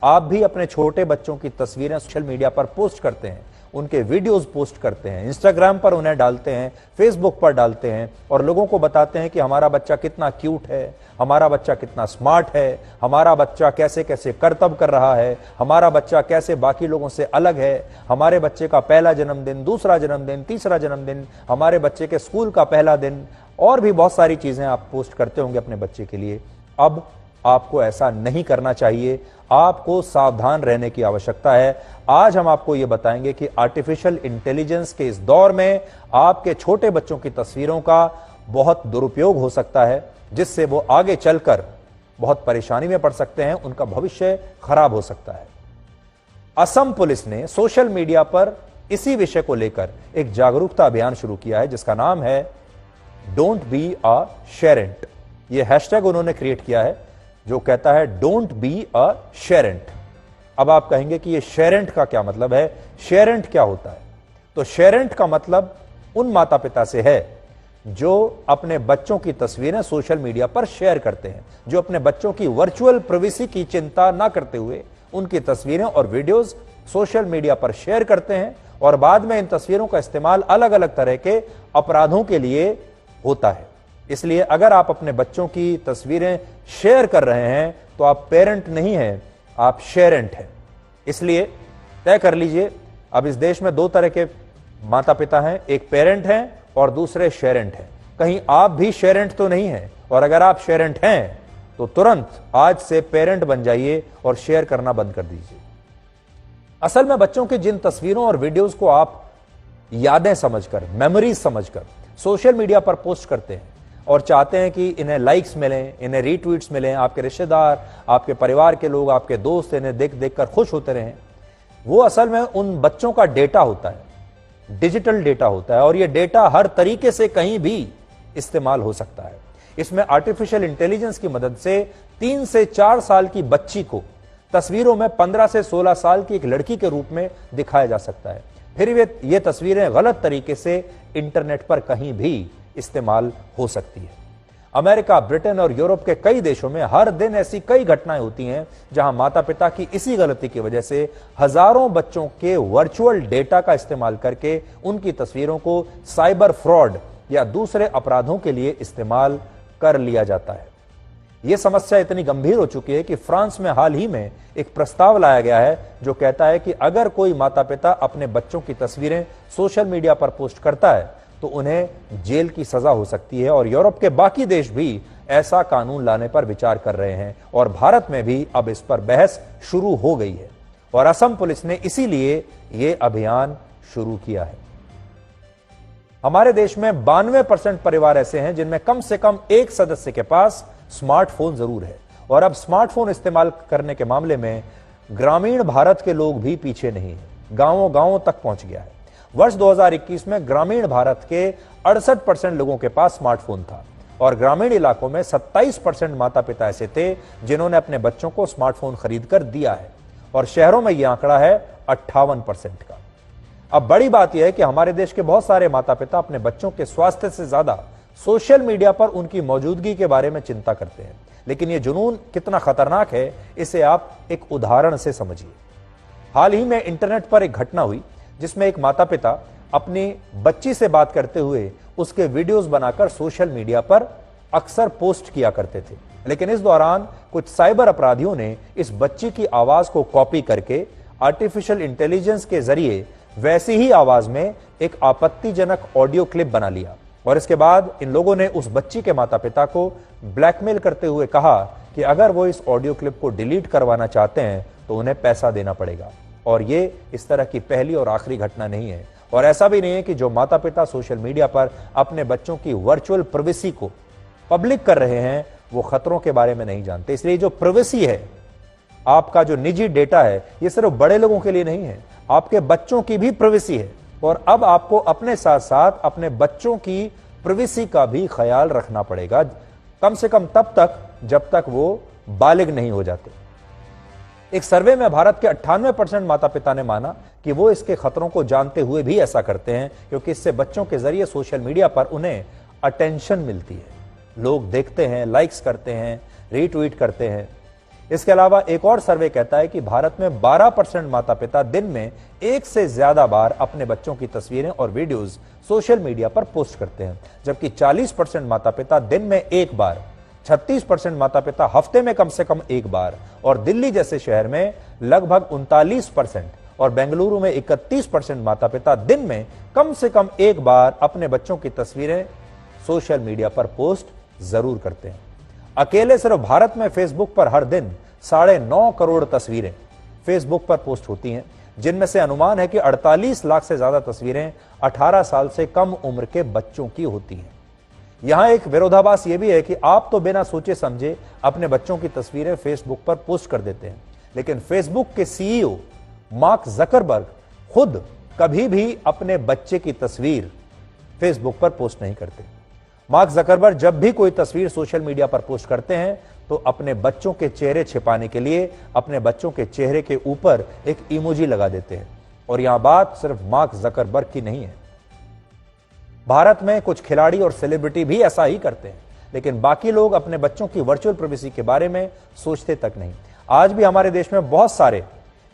आप भी अपने छोटे बच्चों की तस्वीरें सोशल मीडिया पर पोस्ट करते हैं, उनके वीडियोस पोस्ट करते हैं, इंस्टाग्राम पर उन्हें डालते हैं, फेसबुक पर डालते हैं और लोगों को बताते हैं कि हमारा बच्चा कितना क्यूट है, हमारा बच्चा कितना स्मार्ट है, हमारा बच्चा कैसे कैसे करतब कर रहा है, हमारा बच्चा कैसे बाकी लोगों से अलग है, हमारे बच्चे का पहला जन्मदिन, दूसरा जन्मदिन, तीसरा जन्मदिन, हमारे बच्चे के स्कूल का पहला दिन और भी बहुत सारी चीजें आप पोस्ट करते होंगे अपने बच्चे के लिए। अब आपको ऐसा नहीं करना चाहिए, आपको सावधान रहने की आवश्यकता है। आज हम आपको यह बताएंगे कि आर्टिफिशियल इंटेलिजेंस के इस दौर में आपके छोटे बच्चों की तस्वीरों का बहुत दुरुपयोग हो सकता है, जिससे वो आगे चलकर बहुत परेशानी में पड़ सकते हैं, उनका भविष्य खराब हो सकता है। असम पुलिस ने सोशल मीडिया पर इसी विषय को लेकर एक जागरूकता अभियान शुरू किया है, जिसका नाम है डोंट बी अ शेरेंट। यह हैशटैग उन्होंने क्रिएट किया है जो कहता है डोंट बी अ शेरेंट। अब आप कहेंगे कि ये शेरेंट का क्या मतलब है, शेरेंट क्या होता है? तो शेरेंट का मतलब उन माता पिता से है जो अपने बच्चों की तस्वीरें सोशल मीडिया पर शेयर करते हैं, जो अपने बच्चों की वर्चुअल प्राइवेसी की चिंता ना करते हुए उनकी तस्वीरें और वीडियोस सोशल मीडिया पर शेयर करते हैं और बाद में इन तस्वीरों का इस्तेमाल अलग अलग तरह के अपराधों के लिए होता है। इसलिए अगर आप अपने बच्चों की तस्वीरें शेयर कर रहे हैं तो आप पेरेंट नहीं हैं, आप शेरेंट हैं। इसलिए तय कर लीजिए, अब इस देश में दो तरह के माता पिता हैं, एक पेरेंट हैं और दूसरे शेरेंट हैं। कहीं आप भी शेरेंट तो नहीं हैं, और अगर आप शेरेंट हैं तो तुरंत आज से पेरेंट बन जाइए और शेयर करना बंद कर दीजिए। असल में बच्चों की जिन तस्वीरों और वीडियोस को आप यादें समझकर, मेमोरीज समझकर सोशल मीडिया पर पोस्ट करते हैं और चाहते हैं कि इन्हें लाइक्स मिलें, इन्हें रीट्वीट्स मिलें, आपके रिश्तेदार, आपके परिवार के लोग, आपके दोस्त इन्हें देख देख कर खुश होते रहें, वो असल में उन बच्चों का डेटा होता है, डिजिटल डेटा होता है और ये डेटा हर तरीके से कहीं भी इस्तेमाल हो सकता है। इसमें आर्टिफिशियल इंटेलिजेंस की मदद से 3 से 4 साल की बच्ची को तस्वीरों में 15 से 16 साल की एक लड़की के रूप में दिखाया जा सकता है। फिर ये तस्वीरें गलत तरीके से इंटरनेट पर कहीं भी इस्तेमाल हो सकती है। अमेरिका, ब्रिटेन और यूरोप के कई देशों में हर दिन ऐसी कई घटनाएं होती हैं जहां माता पिता की इसी गलती की वजह से हजारों बच्चों के वर्चुअल डेटा का इस्तेमाल करके उनकी तस्वीरों को साइबर फ्रॉड या दूसरे अपराधों के लिए इस्तेमाल कर लिया जाता है। यह समस्या इतनी गंभीर हो चुकी है कि फ्रांस में हाल ही में एक प्रस्ताव लाया गया है जो कहता है कि अगर कोई माता पिता अपने बच्चों की तस्वीरें सोशल मीडिया पर पोस्ट करता है तो उन्हें जेल की सजा हो सकती है। और यूरोप के बाकी देश भी ऐसा कानून लाने पर विचार कर रहे हैं और भारत में भी अब इस पर बहस शुरू हो गई है और असम पुलिस ने इसीलिए यह अभियान शुरू किया है। हमारे देश में 92% परिवार ऐसे हैं जिनमें कम से कम एक सदस्य के पास स्मार्टफोन जरूर है और अब स्मार्टफोन इस्तेमाल करने के मामले में ग्रामीण भारत के लोग भी पीछे नहीं है, गांवों गांवों तक पहुंच गया है। वर्ष 2021 में ग्रामीण भारत के 68% लोगों के पास स्मार्टफोन था और ग्रामीण इलाकों में 27% माता पिता ऐसे थे जिन्होंने अपने बच्चों को स्मार्टफोन खरीद कर दिया है और शहरों में यह आंकड़ा है 58% का। अब बड़ी बात यह है कि हमारे देश के बहुत सारे माता पिता अपने बच्चों के स्वास्थ्य से ज्यादा सोशल मीडिया पर उनकी मौजूदगी के बारे में चिंता करते हैं। लेकिन यह जुनून कितना खतरनाक है, इसे आप एक उदाहरण से समझिए। हाल ही में इंटरनेट पर एक घटना हुई जिसमें एक माता पिता अपनी बच्ची से बात करते हुए उसके वीडियोस बनाकर सोशल मीडिया पर अक्सर पोस्ट किया करते थे। लेकिन इस दौरान कुछ साइबर अपराधियों ने इस बच्ची की आवाज को कॉपी करके आर्टिफिशियल इंटेलिजेंस के जरिए वैसी ही आवाज में एक आपत्तिजनक ऑडियो क्लिप बना लिया और इसके बाद इन लोगों ने उस बच्ची के माता पिता को ब्लैकमेल करते हुए कहा कि अगर वो इस ऑडियो क्लिप को डिलीट करवाना चाहते हैं तो उन्हें पैसा देना पड़ेगा। और ये इस तरह की पहली और आखिरी घटना नहीं है और ऐसा भी नहीं है कि जो माता पिता सोशल मीडिया पर अपने बच्चों की वर्चुअल प्राइवेसी को पब्लिक कर रहे हैं वो खतरों के बारे में नहीं जानते। इसलिए जो प्राइवेसी है, आपका जो निजी डेटा है, ये सिर्फ बड़े लोगों के लिए नहीं है, आपके बच्चों की भी प्राइवेसी है और अब आपको अपने साथ साथ अपने बच्चों की प्राइवेसी का भी ख्याल रखना पड़ेगा, कम से कम तब तक जब तक वो बालिग नहीं हो जाते। एक सर्वे में भारत के 98% माता पिता ने माना कि वो इसके खतरों को जानते हुए भी ऐसा करते हैं क्योंकि इससे बच्चों के जरिए सोशल मीडिया पर उन्हें अटेंशन मिलती है, लोग देखते हैं, लाइक्स करते हैं, रीट्वीट करते हैं। इसके अलावा एक और सर्वे कहता है कि भारत में 12% माता पिता दिन में एक से ज्यादा बार अपने बच्चों की तस्वीरें और वीडियोस सोशल मीडिया पर पोस्ट करते हैं, जबकि 40% माता पिता दिन में एक बार, 36% माता पिता हफ्ते में कम से कम एक बार, और दिल्ली जैसे शहर में लगभग 39% और बेंगलुरु में 31% माता पिता दिन में कम से कम एक बार अपने बच्चों की तस्वीरें सोशल मीडिया पर पोस्ट जरूर करते हैं। अकेले सिर्फ भारत में फेसबुक पर हर दिन 9.5 करोड़ तस्वीरें फेसबुक पर पोस्ट होती हैं, जिनमें से अनुमान है कि 48 लाख से ज्यादा तस्वीरें 18 साल से कम उम्र के बच्चों की होती हैं। यहां एक विरोधाभास यह भी है कि आप तो बिना सोचे समझे अपने बच्चों की तस्वीरें फेसबुक पर पोस्ट कर देते हैं, लेकिन फेसबुक के सीईओ मार्क जकरबर्ग खुद कभी भी अपने बच्चे की तस्वीर फेसबुक पर पोस्ट नहीं करते। मार्क जकरबर्ग जब भी कोई तस्वीर सोशल मीडिया पर पोस्ट करते हैं तो अपने बच्चों के चेहरे छिपाने के लिए अपने बच्चों के चेहरे के ऊपर एक इमोजी लगा देते हैं। और यहां बात सिर्फ मार्क जकरबर्ग की नहीं है, भारत में कुछ खिलाड़ी और सेलिब्रिटी भी ऐसा ही करते हैं, लेकिन बाकी लोग अपने बच्चों की वर्चुअल प्राइवेसी के बारे में सोचते तक नहीं। आज भी हमारे देश में बहुत सारे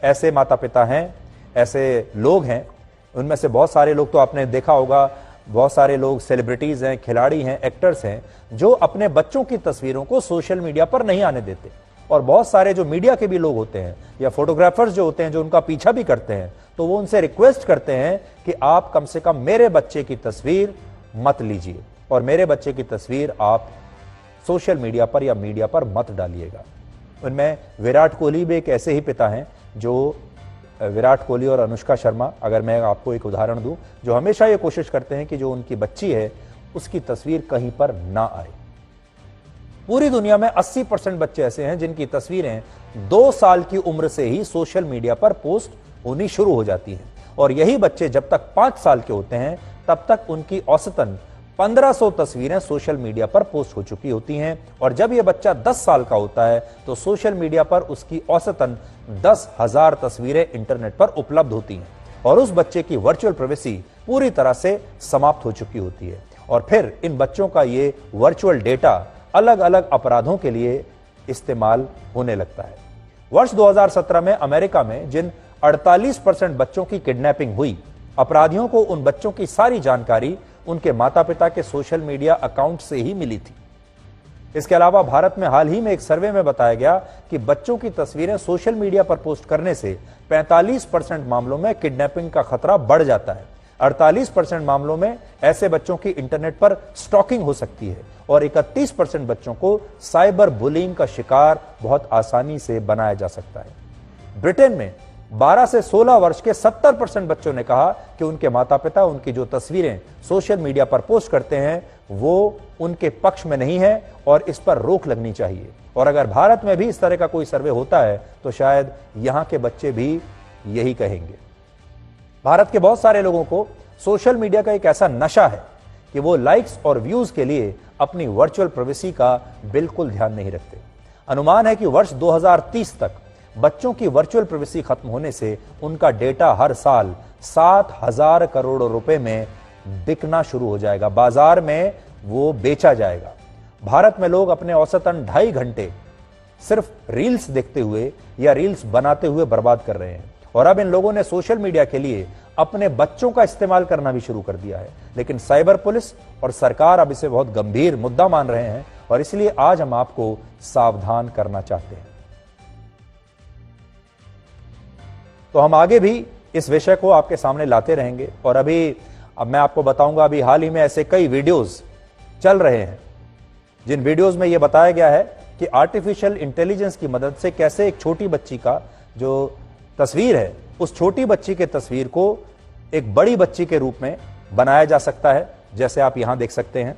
ऐसे माता पिता हैं, ऐसे लोग हैं, उनमें से बहुत सारे लोग तो आपने देखा होगा, बहुत सारे लोग सेलिब्रिटीज हैं, खिलाड़ी हैं, एक्टर्स हैं, जो अपने बच्चों की तस्वीरों को सोशल मीडिया पर नहीं आने देते। और बहुत सारे जो मीडिया के भी लोग होते हैं या फोटोग्राफर्स जो होते हैं, जो उनका पीछा भी करते हैं, तो वो उनसे रिक्वेस्ट करते हैं कि आप कम से कम मेरे बच्चे की तस्वीर मत लीजिए और मेरे बच्चे की तस्वीर आप सोशल मीडिया पर या मीडिया पर मत डालिएगा। उनमें विराट कोहली भी एक ऐसे ही पिता हैं, जो विराट कोहली और अनुष्का शर्मा, अगर मैं आपको एक उदाहरण दूं, जो हमेशा ये कोशिश करते हैं कि जो उनकी बच्ची है उसकी तस्वीर कहीं पर ना आए। पूरी दुनिया में 80% बच्चे ऐसे हैं जिनकी तस्वीरें 2 साल की उम्र से ही सोशल मीडिया पर पोस्ट होनी शुरू हो जाती हैं, और यही बच्चे जब तक 5 साल के होते हैं तब तक उनकी औसतन 1500 तस्वीरें सोशल मीडिया पर पोस्ट हो चुकी होती हैं, और जब यह बच्चा 10 साल का होता है तो सोशल मीडिया पर उसकी औसतन 10,000 तस्वीरें इंटरनेट पर उपलब्ध होती हैं, और उस बच्चे की वर्चुअल प्राइवेसी पूरी तरह से समाप्त हो चुकी होती है। और फिर इन बच्चों का ये वर्चुअल डेटा अलग अलग अपराधों के लिए इस्तेमाल होने लगता है। वर्ष 2017 में अमेरिका में जिन 48% बच्चों की किडनैपिंग हुई, अपराधियों को उन बच्चों की सारी जानकारी उनके माता पिता के सोशल मीडिया अकाउंट से ही मिली थी। इसके अलावा भारत में हाल ही में एक सर्वे में बताया गया कि बच्चों की तस्वीरें सोशल मीडिया पर पोस्ट करने से 45% मामलों में किडनैपिंग का खतरा बढ़ जाता है। 48% मामलों में ऐसे बच्चों की इंटरनेट पर स्टॉकिंग हो सकती है, और 31% बच्चों को साइबर बुलिंग का शिकार बहुत आसानी से बनाया जा सकता है। ब्रिटेन में 12 से 16 वर्ष के 70% बच्चों ने कहा कि उनके माता पिता उनकी जो तस्वीरें सोशल मीडिया पर पोस्ट करते हैं वो उनके पक्ष में नहीं है और इस पर रोक लगनी चाहिए। और अगर भारत में भी इस तरह का कोई सर्वे होता है तो शायद यहां के बच्चे भी यही कहेंगे। भारत के बहुत सारे लोगों को सोशल मीडिया का एक ऐसा नशा है कि वो लाइक्स और व्यूज के लिए अपनी वर्चुअल प्राइवेसी का बिल्कुल ध्यान नहीं रखते। अनुमान है कि वर्ष 2030 तक बच्चों की वर्चुअल प्राइवेसी खत्म होने से उनका डेटा हर साल 7,000 करोड़ रुपए में बिकना शुरू हो जाएगा, बाजार में वो बेचा जाएगा। भारत में लोग अपने औसतन 2.5 घंटे सिर्फ रील्स देखते हुए या रील्स बनाते हुए बर्बाद कर रहे हैं, और अब इन लोगों ने सोशल मीडिया के लिए अपने बच्चों का इस्तेमाल करना भी शुरू कर दिया है। लेकिन साइबर पुलिस और सरकार अब इसे बहुत गंभीर मुद्दा मान रहे हैं, और इसलिए आज हम आपको सावधान करना चाहते हैं। तो हम आगे भी इस विषय को आपके सामने लाते रहेंगे, और अब मैं आपको बताऊंगा, अभी हाल ही में ऐसे कई वीडियोस चल रहे हैं जिन वीडियोस में यह बताया गया है कि आर्टिफिशियल इंटेलिजेंस की मदद से कैसे एक छोटी बच्ची का जो तस्वीर है, उस छोटी बच्ची के तस्वीर को एक बड़ी बच्ची के रूप में बनाया जा सकता है, जैसे आप यहां देख सकते हैं।